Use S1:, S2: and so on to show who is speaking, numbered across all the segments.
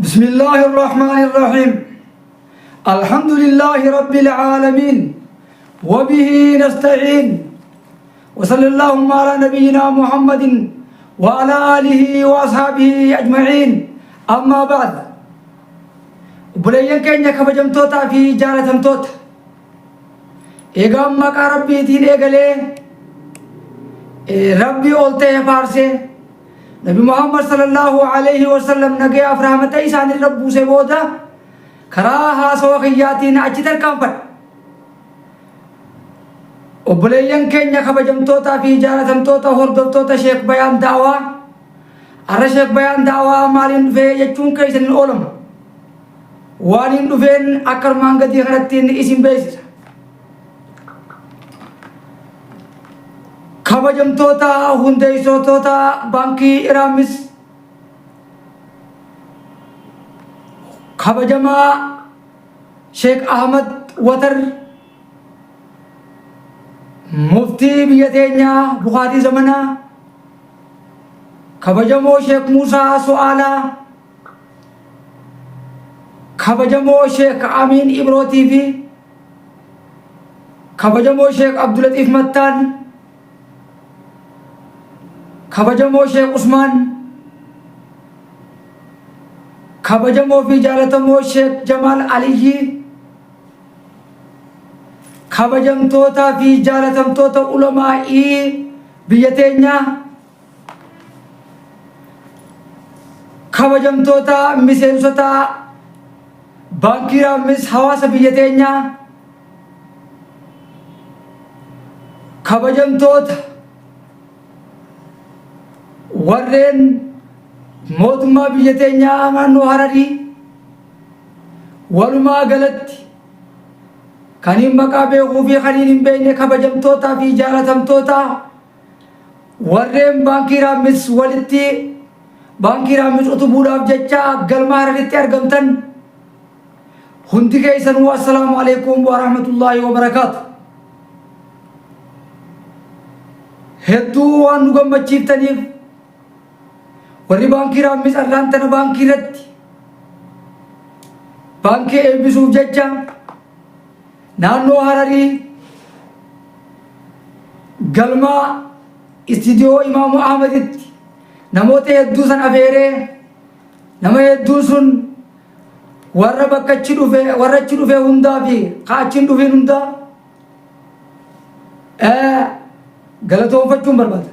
S1: بسم الله الرحمن الرحيم. الحمد لله رب العالمين وبه نستعين وصلى اللهم على نبينا محمد وعلى آله وأصحابه أجمعين. أما بعد بلين كينيا كبجمتوتا في جالتمتوتا إيقام مكا ربي تين إيقالي ربي أولته فارسي نبي محمد صلى الله عليه وسلم نجي أفرامته إسان الرب سبودا كراها سوخياتين أجتر كامبر وبلين كينيا كبجمتوتا في جالتمتوتا هردوتوتا شيخ بيان دعوة أرى شيخ بيان دعوة مالين في يجون كيسن الأولم وانين دفين أكر مانغدي خرطين اسم بيسر kabajamtoota hundeessitoota baankii iraamis kabajamaa Sheekh Ahmad Watar muftii biyya teenyaa Bukhaarii Zamanaa kabajamoo Sheekh Muusaa Su'aalaa kabajamoo Sheekh Amiin Ibrootii fi kabajamoo Sheekh Abdulatif Mattaan kabajamo Sheikh Usman kabajamo fi jaalatamo Sheikh Jamal Aliyi kabajamtoota fi jaalatamtoota ulamaa'ii biyya teenyaa kabajamtoota miseensota baankii Iraamis hawaasa biyya teenyaa kabajamtoota warreen mootummaa biyya teenyaa naannoo Hararii walumaa galatti kaniin maqaa beekuu fi kaniin hin beekne kabajamtootaa fi jaalatamtoota warreen baankii Iraamis walitti baankii Iraamis utubuudhaaf jecha galma Hararitti argamtan hundi keessanuu assalaamu alaykum wa rahmatullaahi wa barakaatu. Hedduu waan nu gammachiiftaniif warri baankii Iraamis arraantana baankii irratti baankii eebbisuuf jecha naannoo Hararii galma istiidiyoo Imaamu Ahmaditti namoota hedduu san afeeree nama hedduun sun warra bakka achi dhufe hundaa fi kaachiin dhufeen hundaa galatoonfachuun barbaada.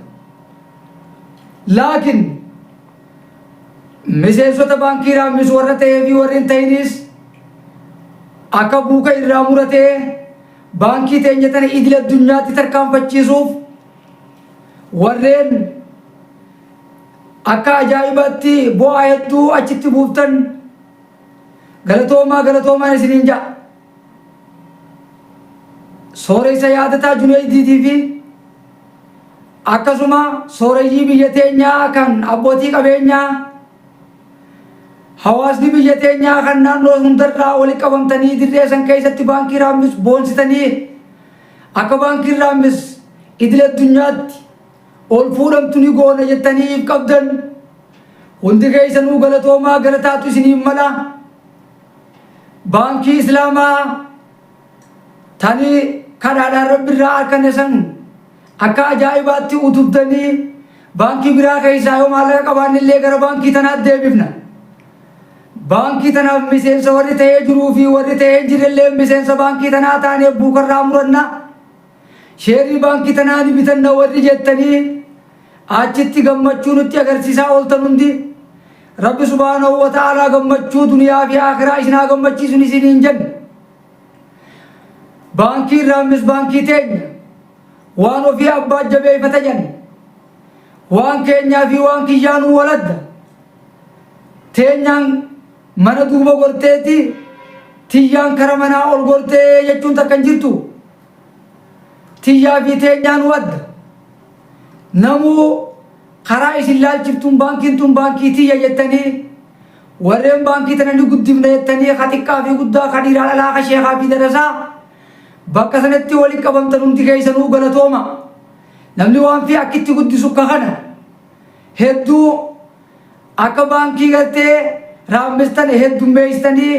S1: Laakiin miseensota baankii Iraamis warra ta'ee fi warri hin ta'inis akka buuka irraa muratee baankii teenya tana idil addunyaatti tarkaanfachiisuuf warreen akka ajaa'ibaatti bu'aa hedduu achitti buuftan galatoomaa isiniin ja'a. Sooressa yaadataa Junaaydiitii fi akkasuma sooreyyii biyya teenyaa kan abbootii qabeenyaa hawaasni biyya teenyaa kan naannoo hundarraa walitti qabamtanii dirree san keessatti baankii Iraamis boonsitanii akka baankii Iraamis idil addunyaatti ol fuudhamtu ni goona jettanii qabdan hundi keessanuu galatoomaa galataatu isiniif mala. Baankii Islaamaa tanii kadhaadhaan Rabbiirraa harkanne san akka ajaa'ibaatti utubtanii baankii biraa keessaa yoo maallaqa qabaannillee gara baankii tanaatti deebifna. Baankii tanaaf miseensa warri ta'ee jiruu fi warri ta'ee jirellee miseensa baankii tanaa taanee buukarraa muranna. Sheerii baankii tanaa ni bitanna warri jettanii achitti gammachuu nutti agarsiisaa ooltan hundi Rabbi subhaanahu wa ta'aalaa gammachuu duniyaa fi akhiraa isinaa gammachiisuun isiniin jenna. Baankii Iraamis baankii teenya waan ofii abbaa jabeeffata jenna. Waan keenyaa fi waan kiyyaanuu waladda. Teenyaan mana duuba gorteeti tiyyaan kara manaa ol gortee jechuun takka hin jirtu. Tiyyaa fi teenyaan wadda. Namuu karaa isin laalchiftuun baankiin tun baankii tiyya jettanii warreen baankii tana ni guddifna jettanii ka xiqqaa fi guddaa ka dhiiraa dhalaa ka sheekaa fi darasaa bakka sanatti walitti qabamtan hundi keessanuu galatooma. Namni waan fi akkitti guddisu kana hedduu akka baankii galtee raammistan heddummeeystanii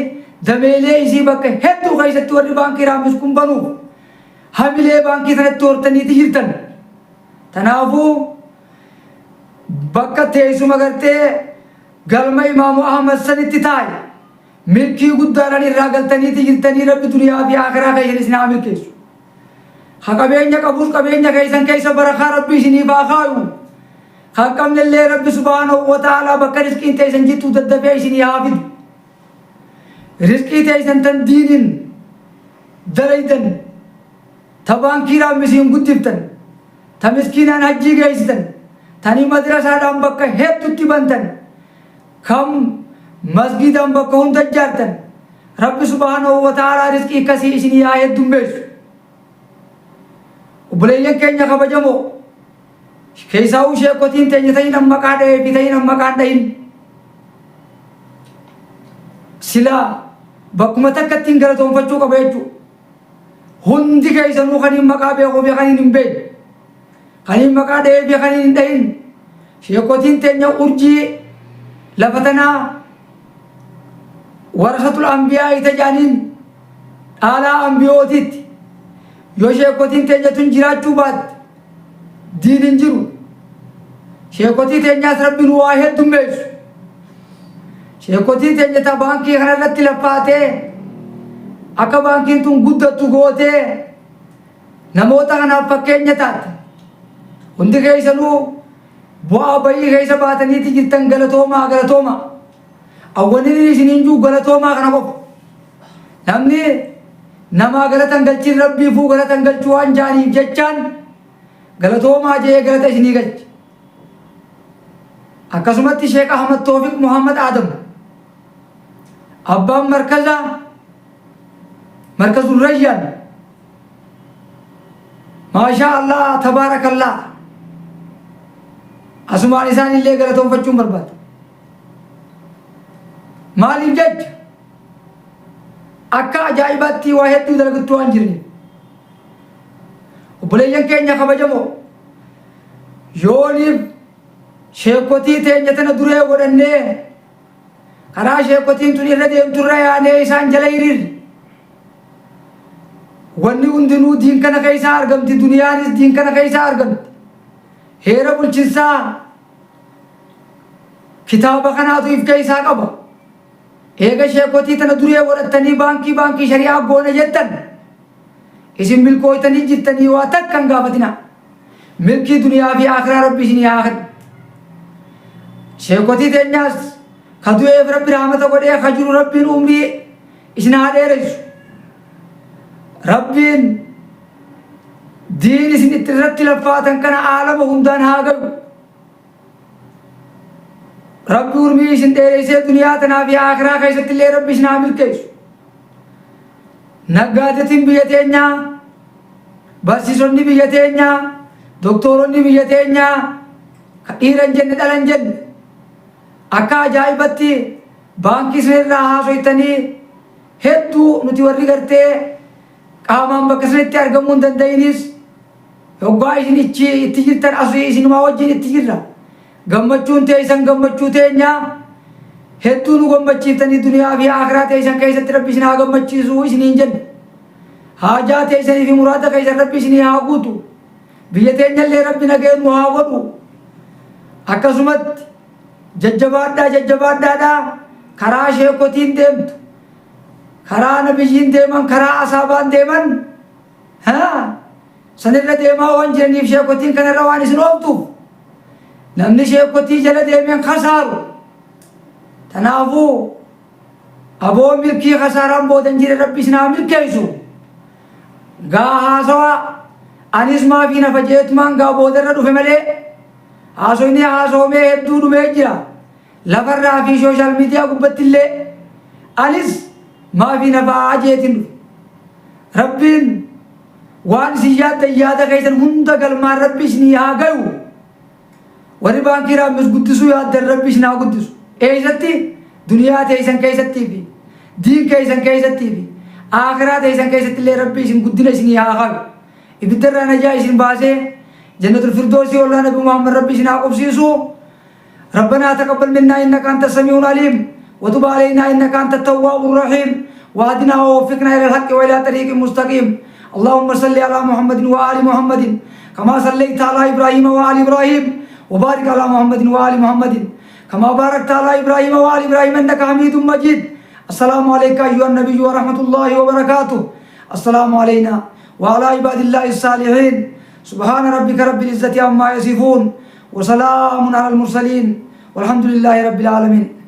S1: dameelee isii bakka hedduu keessatti warri baankii raammis kun banuuf hamilee baankii sanatti hortaniiti jirtan. Kanaafuu bakka teessuma gartee galma Imaamu Ahmad sanitti taa'e milkii guddaadhaan irraa galtaniiti jirtanii rabbi duniyaa fi akhiraa keessan isin haa milkeessu. Ha qabeenya qabus qabeenya keessan keessa barakaa rabbi isiniif haa kaayu. Ha qabnellee rabbi subhaanahu wa ta'aalaa bakka riskiin teessan jirtu daddafee isinii haa fidu. Riskii teessan tan diiniin dalaydan ta baankii raamisiin guddiftan ta miskiinaan hajjii geessitan tanii madrasaadhaan bakka hedduutti bantan kam masgiidaan bakka hunda ijaartan rabbi subhaanahu wa ta'aalaa riskii akkasii isinii haa heddummeessu. Obboleeyyan keenya kabajamoo keessaa'uu sheekotiin teenya ta'in maqaa dhahee fi ta'in maqaan dhahin silaa bakkuma takkattiin galatoonfachuu qaba jechuudha. Hundi keessanuu kan hin maqaa beekuu fi kan hin beekne kan hin maqaa dhahee fi kan hin dhahin sheekotiin teenya urjii lafa tanaa warasatul ambiyaa ita jaaniin dhaalaa ambiyootiitti yoo sheekotiin teenya tun jiraachuu baatte diin hin jiru. Sheekotii teenyaas rabbiin waa heddummeessu. Sheekotii teenya ta baankii kanarratti laffaatee akka baankiin tun guddattu gootee namoota kanaaf fakkeenya taate hundi keessanuu bu'aa bayii keessa baataniiti jirtan galatoomaa galatoomaa. Awwaniin isiniin juu galatoomaa kana qofa. Namni namaa galatan galchiin rabbiifuu galatan galchuu waan jaaniif jechaan galatoomaa jee galata isinii galchi. Akkasumatti Sheek Ahmad Toofiq Muhammad Adam abbaan markazul Rayyaan maashaa Allah tabaarakallah asumaan isaan illee galatoonfachuun barbaada. Maaliif jecha akka ajaa'ibaatti waa hedduu dalagattuu waan jiraniif. Obboleeyyan keenya kabajamoo yooniif sheekotii teenya tana duree godhannee karaa sheekotiin tun irra deemturra yaanee isaan jala hiriirri. Wanni hundinuu diin kana keessaa argamti, duniyaanis diin kana keessaa argamti. Heera bulchinsaa kitaaba kanaatu if keessaa qaba. Eega sheekotii tana duree godhattanii baankii shari'aa goona jettan isin milkooytanii jirtanii waa takka hin gaafatina. Milkii duniyaa fi akhiraa rabbi isinii haa kennu. Sheekotii teenyaas ka du'eef rabbi rahmata godhee ka jiru rabbiin umrii isin haa dheeressu. Rabbiin diin isin itti irratti laffaatan kana aalama hundaan haa gayu. Rabbi umrii isin dheeresee duniyaa tanaa fi akhiraa keessatti illee rabbi isin haa milkeessu. Naggaatetiin biyya teenyaa, barsiisonni biyya teenyaa, doktoronni biyya teenyaa ka dhiiran jenne dhalan jenne akka ajaa'ibatti baankii sanirraa haasoytanii hedduu nuti warri gartee qaamaan bakka sanatti argamuu hin danda'inis yoggaa isin itti jirtan asii isinumaa wajjin itti jirra. Gammachuun teessan gammachuu teenyaa hedduu nu gammachiiftanii duniyaa fi akhiraa teessan keessatti rabbi isin haa gammachiisu isiniin jenne. Haajaa teessanii fi muraada keessan rabbi isinii haa guutu. Biyya teenyallee rabbi nageen nu haa godhu. Akkasumatti jajjabaadhaadhaa karaa sheekotiin deemtu karaa nabiyyiin deeman karaa asaabaan deeman sanirra deemaa waan jiraniif sheekotiin kanarra waan isin ooftuuf namni sheekotii jala deemeen kasaaru. Kanaafuu aboo milkii kasaaraan boodan jire rabbi isin haa milkeessu. Gaa haasawaa anis maafii nafa jeetumaan gaa boodarra dhufe malee haasoyni haasoomee hedduu dhumee jira. Lafarraa fi sooshaal miidiyaa gubbatti illee anis maafii nafa jeetin dhufe. Rabbiin waan isin yaaddan yaada keessan hunda galmaan rabbi isinii haa gayu. Warri baankii raammis guddisuu yaaddan rabbi isin haa guddisu. Eessatti duniyaa teessan keessattii fi diin keessan keessattii fi akhiraa teessan keessatti illee rabbi isin guddina isinii haa qabu. Ibiddarraa najaa isin baasee jannatul firdoosi والله نبي محمد ربي سنا قبسيسو ربنا تقبل منا انك انت السميع العليم وتب علينا إنك أنت التواب الرحيم واهدنا ووفقنا إلى الحق وإلى طريق مستقيم اللهم صل على محمد وآل محمد كما صليت على إبراهيم وآل إبراهيم وبارك على محمد وآل محمد كما باركت على إبراهيم وآل إبراهيم إنك حميد مجيد السلام عليك أيها النبي ورحمة الله وبركاته السلام علينا وعلى عباد الله الصالحين سبحان ربك رب العزة عما يصفون وسلام على المرسلين والحمد لله رب العالمين